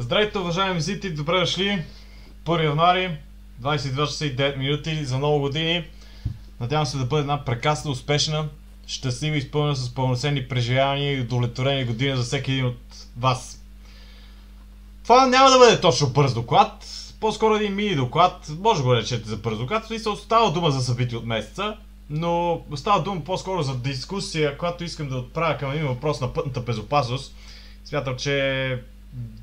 Здравейте, уважаеми зрители, добре дошли. 1 януари, 22:69 минути за много години. Надявам се да бъде една прекрасна, успешна, щастлива и изпълнена с пълноценни преживявания и удовлетворени години за всеки един от вас. Това няма да бъде точно бърз доклад, по-скоро един мини доклад, може го речете за бърз доклад, в смисъл става дума за събития от месеца, но става дума по-скоро за дискусия, която искам да отправя към един въпрос на пътната безопасност. Смятам, че е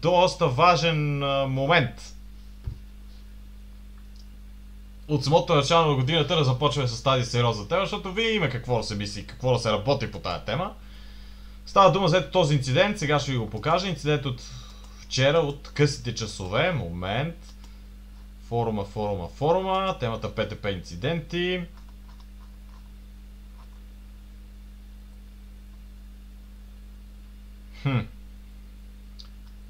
доста важен момент от самото начало на годината да започваме с тази сериозна тема, защото вие има какво да се мисли, какво да се работи по тази тема. Става дума за този инцидент, сега ще ви го покажа. Инцидент от вчера, от късите часове. Момент. Форума. Темата ПТП инциденти.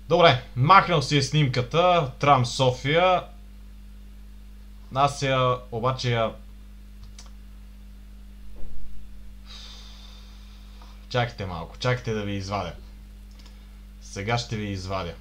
Добре, махнал си е снимката, Трам София. Аз обаче чакайте малко, чакайте да ви извадя. Сега ще ви извадя.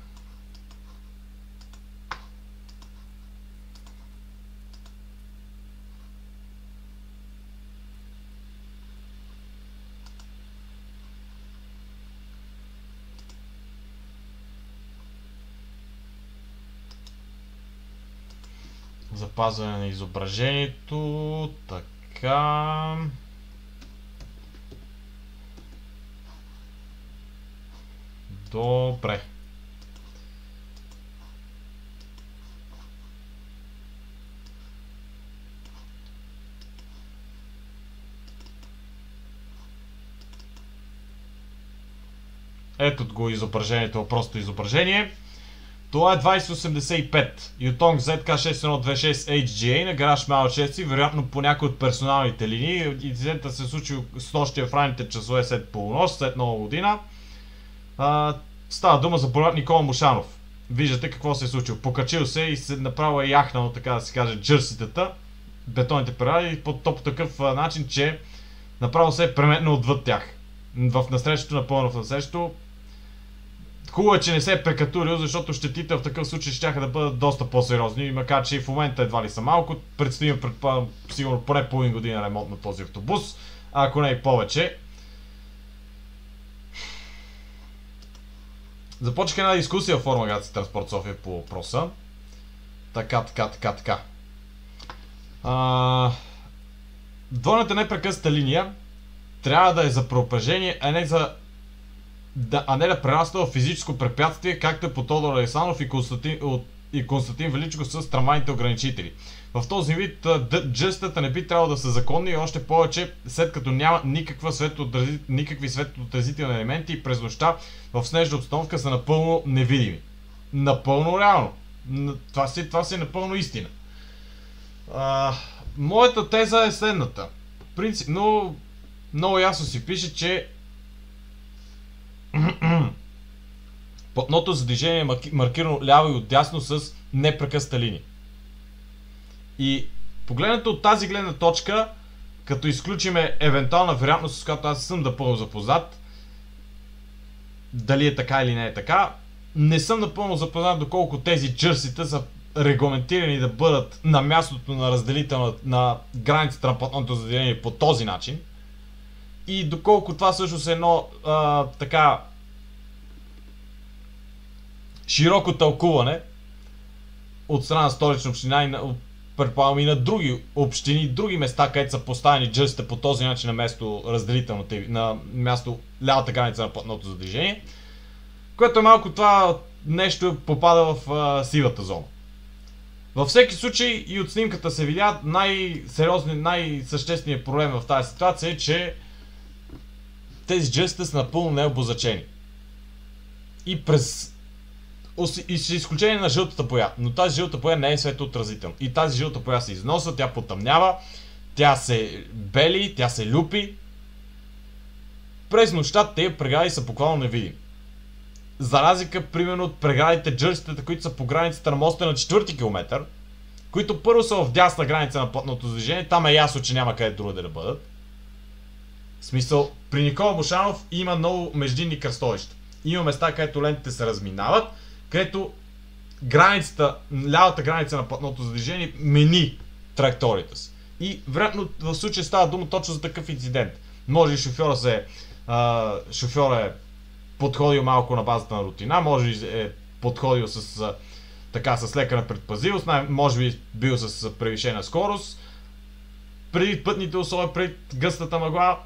Запазване на изображението. Така. Добре. Ето го изображението, просто изображение. Това е 2085 Yutong ZK6126 HGA на гараж Малчевци, вероятно по някои от персоналните линии. Инцидентът се случи с нощия в ранните часове след полунощ, след нова година. Става дума за полет Никола Мушанов. Виждате какво се е случило. Покачил се и се направо е яхнал, така да се каже, джърситата, бетонните прегради, по такъв начин, че направо се е преметнал отвъд тях. В насрещето, напълно в насрещето. Хубаво е, че не се е прекатурил, защото щетите в такъв случай ще да бъдат доста по-сериозни, макар че и в момента едва ли са малко. Предстоим, предполагам, сигурно поне половин година ремонт на този автобус, ако не и повече. Започнах една дискусия в форума Агенция Транспорт София по въпроса. Така. Двойната непрекъсната линия трябва да е за преупреждение, а не да прераства в физическо препятствие, както е по Тодор Александров и Константин Величко с трамвайните ограничители. В този вид джестата не би трябвало да са законни и още повече, след като няма никакви светлоотразителни елементи, през нощта в снежна обстановка са напълно невидими. Напълно реално. Това си е напълно истина. Моята теза е следната. Принципно много ясно си пише, че платното за движение е маркирано ляво и отдясно с непрекъсната линия. И погледнато от тази гледна точка, като изключиме евентуална вероятност, с която аз съм напълно запознат, дали е така или не е така, не съм напълно запознат доколко тези джърсита са регламентирани да бъдат на мястото на разделителна на границата на платното за движение по този начин. И доколко това всъщност е едно така широко тълкуване от страна на Столична община и предполагам и на други общини, други места, където са поставени джърсите по този начин на място разделителната, на място лявата граница на платното за движение, което е малко това нещо попада в сивата зона. Във всеки случай и от снимката се видя най-същественият проблем в тази ситуация е, че тези джърсите са напълно необозначени. И с изключение на жълтата боя, но тази жълта боя не е светоотразителна. И тази жълта боя се износва, тя потъмнява, тя се бели, тя се люпи. През нощта тези прегради са буквално невидими. За разлика, примерно, от преградите джърситата, които са по границата на моста на 4-ти километър, които първо са в дясна граница на платното движение, там е ясно, че няма къде друга да бъдат. В смисъл, при Никола Мушанов има много междинни кръстовища. Има места, където лентите се разминават, където границата, лявата граница на платното за движение мени траекторията си. И вероятно в случая става дума точно за такъв инцидент. Може и шофьора е подходил малко на базата на рутина, може и е подходил с лека на предпазливост, може би бил с превишена скорост, преди пътните условия, преди гъстата мъгла.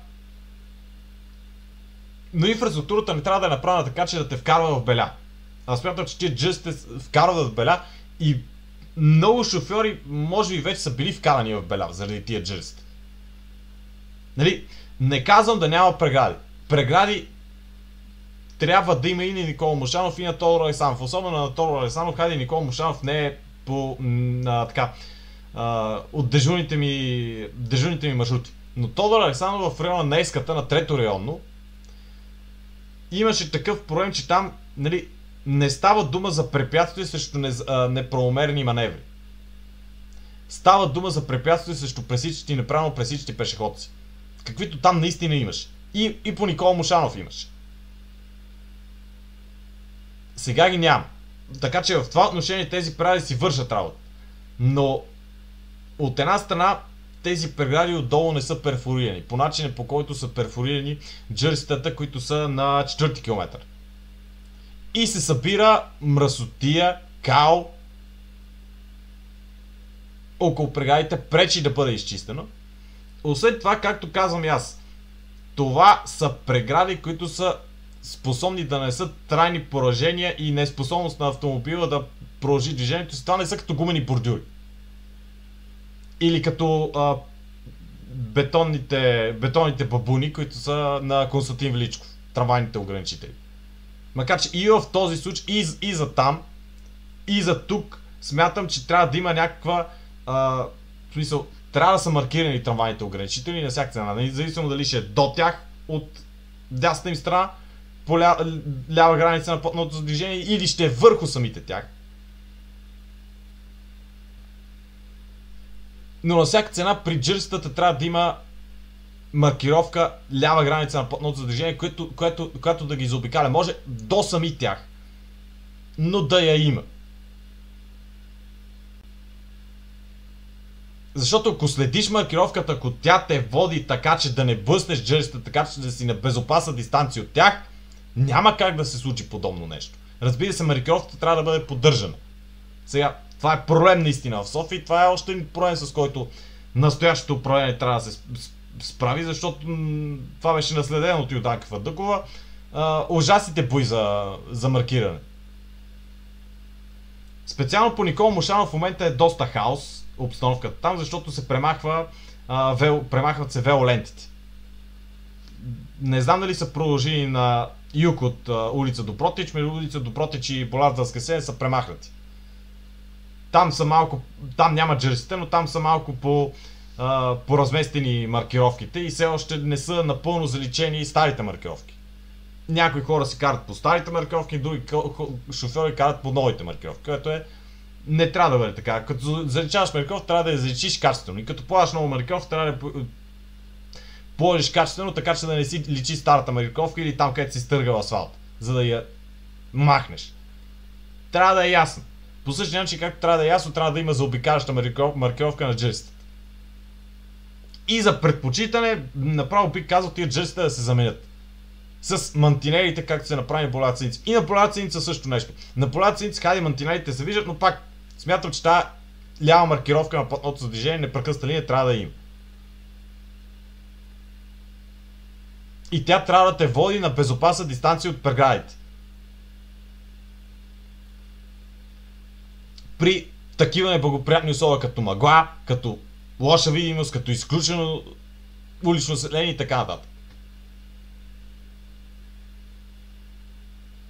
Но инфраструктурата не трябва да е направена така, че да те вкарва в беля. Аз смятам, че тия джъстите вкарват в беля и много шофьори може би вече са били вкарани в беля заради тия джъстите. Нали? Не казвам да няма прегради. Прегради трябва да има и на Никола Мушанов, и на Тодор Александров. Особено на Тодор Александров, хайде Никола Мушанов не е от дежурните ми маршрути. Но Тодор Александров в района на Еската, на трето районно, имаше такъв проблем, че там, нали, не става дума за препятствие срещу неправомерни маневри. Става дума за препятствие срещу пресичащи и неправилно пресичащи пешеходци. Каквито там наистина имаше. И по Никола Мушанов имаше. Сега ги няма. Така че в това отношение тези прегради си вършат работа. Но от една страна тези прегради отдолу не са перфорирани. По начина, по който са перфорирани джърситата, които са на 4 км. И се събира мръсотия, кал около преградите, пречи да бъде изчистено. Освен това, както казвам и аз, това са прегради, които са способни да несат трайни поражения и неспособност на автомобила да продължи движението си. Това не са като гумени бордюри. Или като бетонните бабуни, които са на Константин Величков, трамвайните ограничители. Макар че и в този случай, и за там, и за тук, смятам, че трябва да има някаква смисъл, трябва да са маркирани трамвайните ограничители на всяка цена, независимо дали ще е до тях, от дясната им страна, по лява граница на платното движение, или ще е върху самите тях. Но на всяка цена при джърситата трябва да има маркировка лява граница на платното движение, която да ги заобикаля. Може до сами тях, но да я има. Защото ако следиш маркировката, ако тя те води така, че да не бъснеш джърситата, така че да си на безопасна дистанция от тях, няма как да се случи подобно нещо. Разбира се, маркировката трябва да бъде поддържана. Сега, това е проблем наистина в София и това е още един проблем, с който настоящото управление трябва да се справи, защото това беше наследено от Йорданка Фандъкова. Ужасните бои за маркиране. Специално по Никола Мушанов в момента е доста хаос обстановката там, защото се премахват се велолентите. Не знам дали са продължили на юг от улица Добротич, между улица Добротич и Боларда скъсение са премахнати. Там няма джерсите, но там са малко поразместени маркировките и все още не са напълно заличени старите маркировки. Някои хора се карат по старите маркировки, други шофьори карат по новите маркировки, което не трябва да бъде така. Като заличаваш маркировка, трябва да я заличиш качествено. И като полагаш нова маркировка, трябва да положиш качествено, така че да не си личи старата маркировка или там, където си стъргал асфалт, за да я махнеш. Трябва да е ясно. По същия начин, както трябва да е ясно, трябва да има заобикаляща маркировка на джерсите. И за предпочитане, направо бих казал тия джерсите да се заменят с мантинелите, както се направи на Полярната седмица. И на Полярната седмица също нещо. На Полярната седмица, хайде, мантинелите се виждат, но пак смятам, че тази лява маркировка на платното за движение, непрекъсната линия трябва да има. И тя трябва да те води на безопасна дистанция от преградите. При такива неблагоприятни условия, като мъгла, като лоша видимост, като изключено улично осветление и така нататък.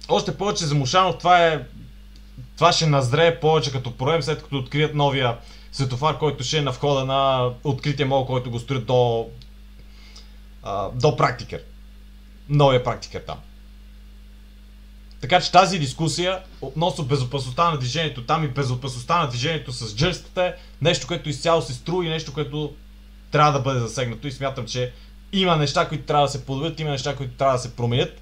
Още повече за Мушанов това ще назрее повече като проблем, след като открият новия светофар, който ще е на входа на открития мол, който го строят до Практикер. Новия Практикер там. Така че тази дискусия относно безопасността на движението там и безопасността на движението с джърстата е нещо, което изцяло се струва и нещо, което трябва да бъде засегнато и смятам, че има неща, които трябва да се подобрят, има неща, които трябва да се променят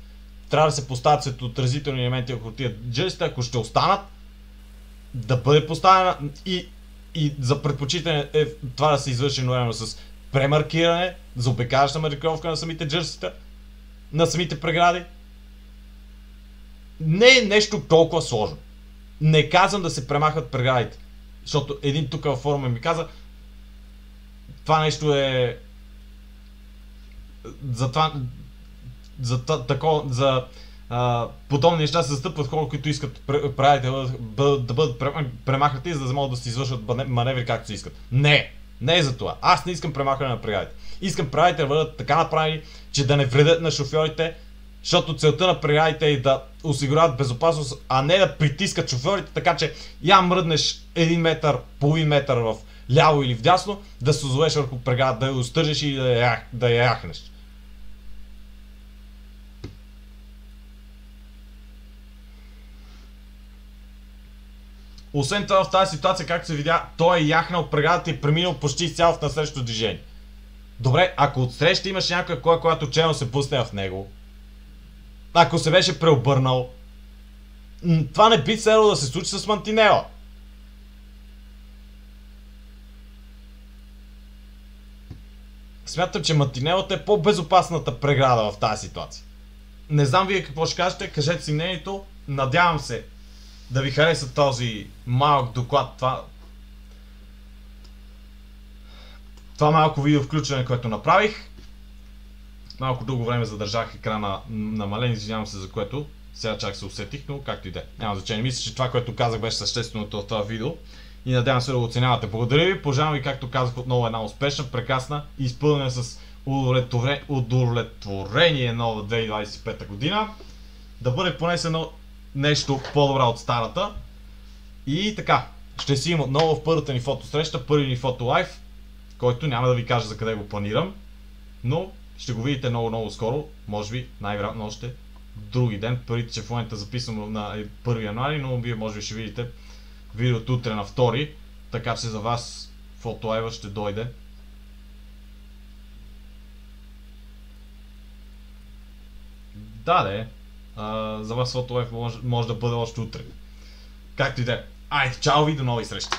трябва да се поставят светоотразителни елементи върху тия джерсите, ако ще останат, да бъде поставена и за предпочитане е това да се извърши едновременно с премаркиране, заобикаляща маркировка на самите джерсита, на самите прегради. Не е нещо толкова сложно. Не казвам да се премахват преградите, защото един тук във форума ми каза, това нещо е за подобни неща се застъпват хора, които искат преградите да бъдат премахнати, за да могат да се извършват маневри както се искат. Не е за това. Аз не искам премахване на преградите. Искам преградите да бъдат така направени, че да не вредят на шофьорите, защото целта на преградите е да осигуряват безопасност, а не да притискат шофьорите, така че я мръднеш 1 метър, половин метър в ляво или вдясно, да се озовеш върху преграда, да я остържеш и да я яхнеш. Освен това, в тази ситуация, както се видя, той е яхнал преградата и е преминал почти изцяло в насрещното движение. Добре, ако отсреща имаш някоя кола, която челно се пусне в него, ако се беше преобърнал, това не би следвало да се случи с мантинела. Смятам, че мантинелата е по-безопасната преграда в тази ситуация. Не знам вие какво ще кажете, кажете си мнението, надявам се да ви хареса този малък доклад, това малко видео включване, което направих. Малко дълго време задържах екрана намален, извинявам се за което. Сега чак се усетих, но както и да е. Няма значение. Мисля, че това, което казах, беше същественото в това видео. И надявам се да го оценявате. Благодаря ви. Пожелавам ви, както казах, отново една успешна, прекрасна и изпълнена с удовлетворение нова 2025 година. Да бъде понесено нещо по-добра от старата. И така, ще си има отново в първата ни фотосреща, първи ни фотолайф, който няма да ви кажа за къде го планирам, но ще го видите много скоро, може би най-вероятно още други ден, първите, че в момента записвам на 1 януари, но вие може би ще видите видеото утре на 2, така че за вас фотолайва ще дойде. Да, за вас фотолайв може да бъде още утре. Както и да е. Айде, чао ви, до нови срещи!